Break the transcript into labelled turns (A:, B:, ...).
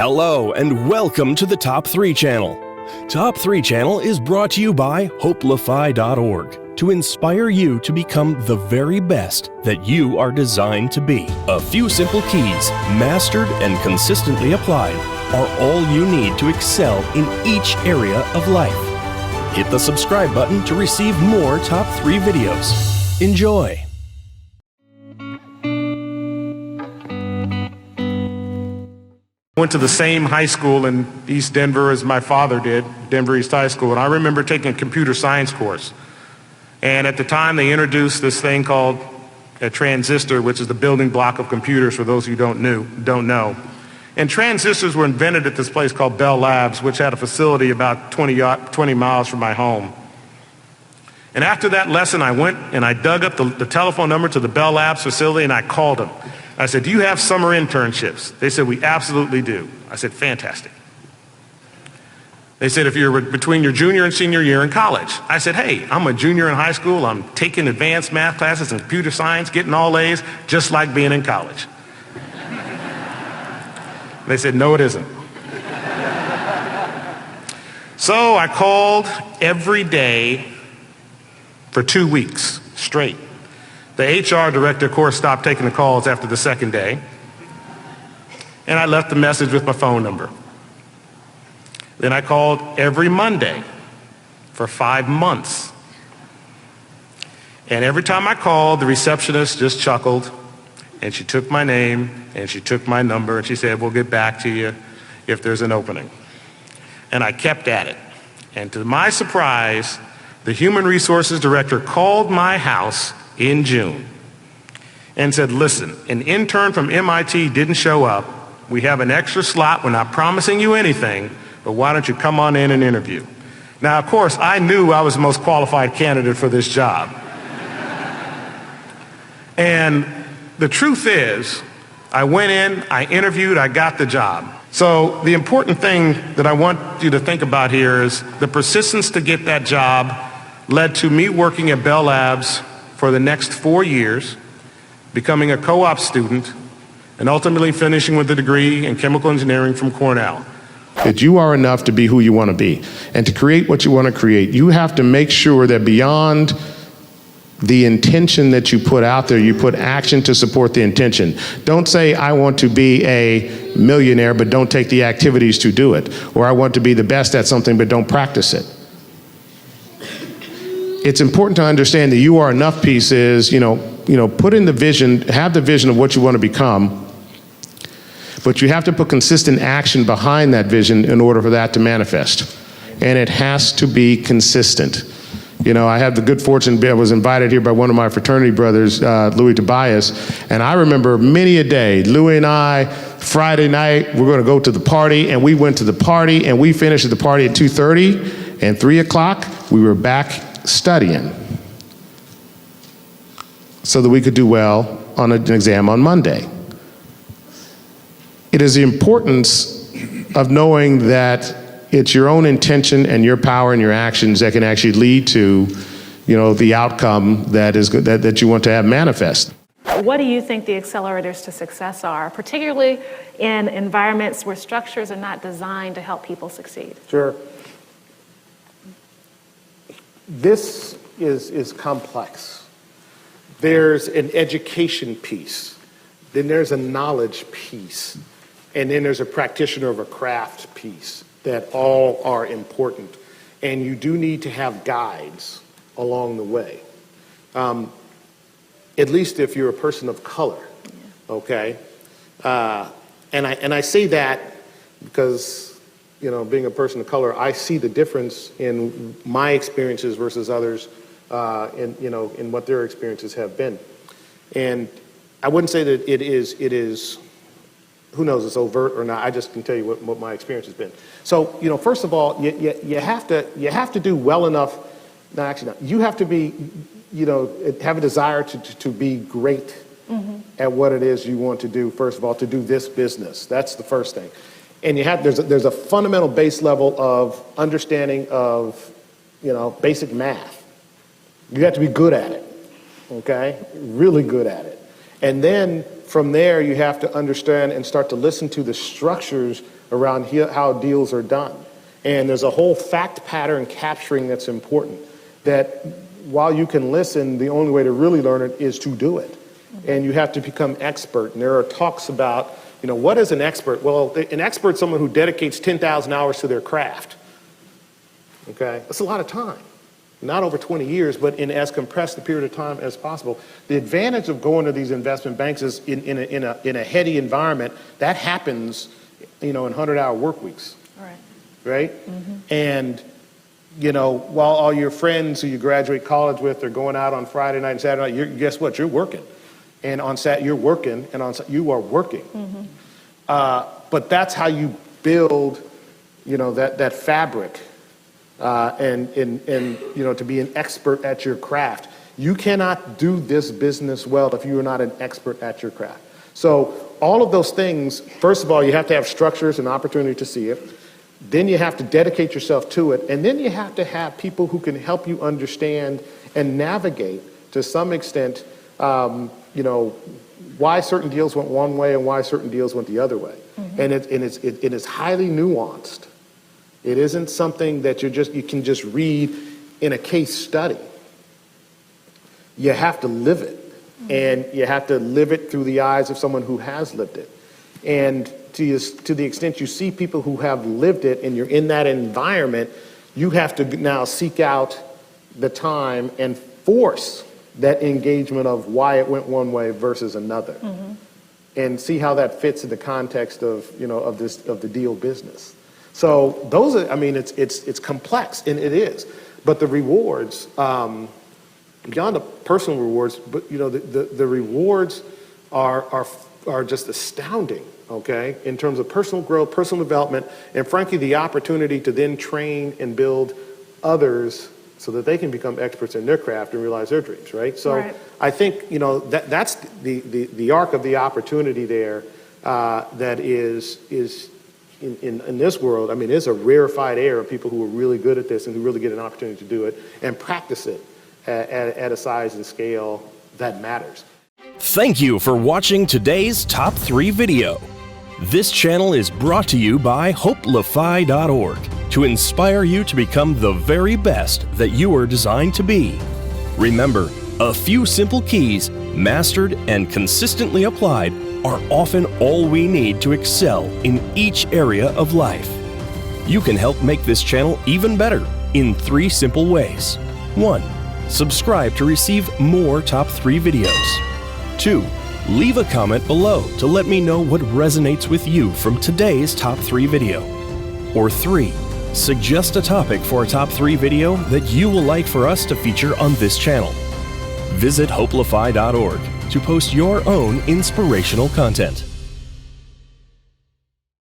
A: Hello and welcome to the Top 3 Channel. Top 3 Channel is brought to you by hopelify.org to inspire you to become the very best that you are designed to be. A few simple keys, mastered and consistently applied, are all you need to excel in each area of life. Hit the subscribe button to receive more Top 3 videos. Enjoy!
B: Went to the same high school in East Denver as my father did, Denver East High School, and I remember taking a computer science course. And at the time, they introduced this thing called a transistor, which is the building block of computers for those who don't know. And transistors were invented at this place called Bell Labs, which had a facility about 20 miles from my home. And after that lesson, I went and I dug up the telephone number to the Bell Labs facility and I called them. I said, "Do you have summer internships?" They said, "We absolutely do." I said, "Fantastic." They said, "If you're between your junior and senior year in college." I said, "Hey, I'm a junior in high school. I'm taking advanced math classes and computer science, getting all A's, just like being in college." They said, "No, it isn't." So I called every day for 2 weeks straight. The HR director, of course, stopped taking the calls after the second day, and I left a message with my phone number. Then I called every Monday for 5 months. And every time I called, the receptionist just chuckled, and she took my name, and she took my number, and she said, "We'll get back to you if there's an opening." And I kept at it. And to my surprise, the human resources director called my house in June and said, "Listen, an intern from MIT didn't show up. We have an extra slot. We're not promising you anything, but why don't you come on in and interview?" Now, of course, I knew I was the most qualified candidate for this job. And the truth is, I went in, I interviewed, I got the job. So the important thing that I want you to think about here is the persistence to get that job led to me working at Bell Labs for the next 4 years, becoming a co-op student, and ultimately finishing with a degree in chemical engineering from Cornell.
C: That you are enough to be who you want to be. And to create what you want to create, you have to make sure that beyond the intention that you put out there, you put action to support the intention. Don't say, "I want to be a millionaire," but don't take the activities to do it. Or, "I want to be the best at something," but don't practice it. It's important to understand that you are enough pieces, put in the vision, have the vision of what you want to become, but you have to put consistent action behind that vision in order for that to manifest. And it has to be consistent. I had the good fortune, I was invited here by one of my fraternity brothers, Louis Tobias, and I remember many a day, Louis and I, Friday night, we're going to go to the party, and we went to the party, and we finished at the party at 2:30, and 3 o'clock, we were back studying so that we could do well on an exam on Monday. It is the importance of knowing that it's your own intention and your power and your actions that can actually lead to, the outcome that is good, that you want to have manifest.
D: What do you think the accelerators to success are, particularly in environments where structures are not designed to help people succeed?
E: Sure. This is complex. There's an education piece, then there's a knowledge piece, and then there's a practitioner of a craft piece that all are important. And you do need to have guides along the way. At least if you're a person of color, okay? And I say that because being a person of color, I see the difference in my experiences versus others, in what their experiences have been. And I wouldn't say that it is, who knows, it's overt or not. I just can tell you what my experience has been. So, first of all, you have to do well enough. No, actually not. You have to be, have a desire to be great at what it is you want to do. First of all, to do this business. That's the first thing. And there's a fundamental base level of understanding of, basic math. You have to be good at it, okay? Really good at it. And then from there, you have to understand and start to listen to the structures around how deals are done. And there's a whole fact pattern capturing that's important, that while you can listen, the only way to really learn it is to do it. And you have to become expert. And there are talks about, what is an expert? Well, an expert is someone who dedicates 10,000 hours to their craft. Okay? That's a lot of time. Not over 20 years, but in as compressed a period of time as possible. The advantage of going to these investment banks is in a heady environment, that happens, in 100-hour work weeks. Right? And, while all your friends who you graduate college with are going out on Friday night and Saturday night, guess what? You're working. And on Saturday, you're working, and on Saturday, you are working. But that's how you build, that fabric. And to be an expert at your craft. You cannot do this business well if you are not an expert at your craft. So all of those things, first of all, you have to have structures and opportunity to see it. Then you have to dedicate yourself to it. And then you have to have people who can help you understand and navigate to some extent, why certain deals went one way and why certain deals went the other way. And it is highly nuanced. It isn't something that you can just read in a case study. You have to live it. And you have to live it through the eyes of someone who has lived it. And to the extent you see people who have lived it and you're in that environment, you have to now seek out the time and force that engagement of why it went one way versus another. And see how that fits in the context of, of the deal business. So those are, it's complex, and it is. But the rewards, beyond the personal rewards, but the rewards are just astounding, okay, in terms of personal growth, personal development, and frankly, the opportunity to then train and build others so that they can become experts in their craft and realize their dreams, right? So I think, that's the arc of the opportunity there that is in this world. There's a rarefied air of people who are really good at this and who really get an opportunity to do it and practice it at a size and scale that matters.
A: Thank you for watching today's Top 3 video. This channel is brought to you by hopelify.org to inspire you to become the very best that you are designed to be. Remember, a few simple keys, mastered and consistently applied, are often all we need to excel in each area of life. You can help make this channel even better in 3 simple ways. 1. Subscribe to receive more Top 3 videos. 2. Leave a comment below to let me know what resonates with you from today's Top 3 video. Or 3. Suggest a topic for a Top 3 video that you will like for us to feature on this channel. Visit hopelify.org to post your own inspirational content.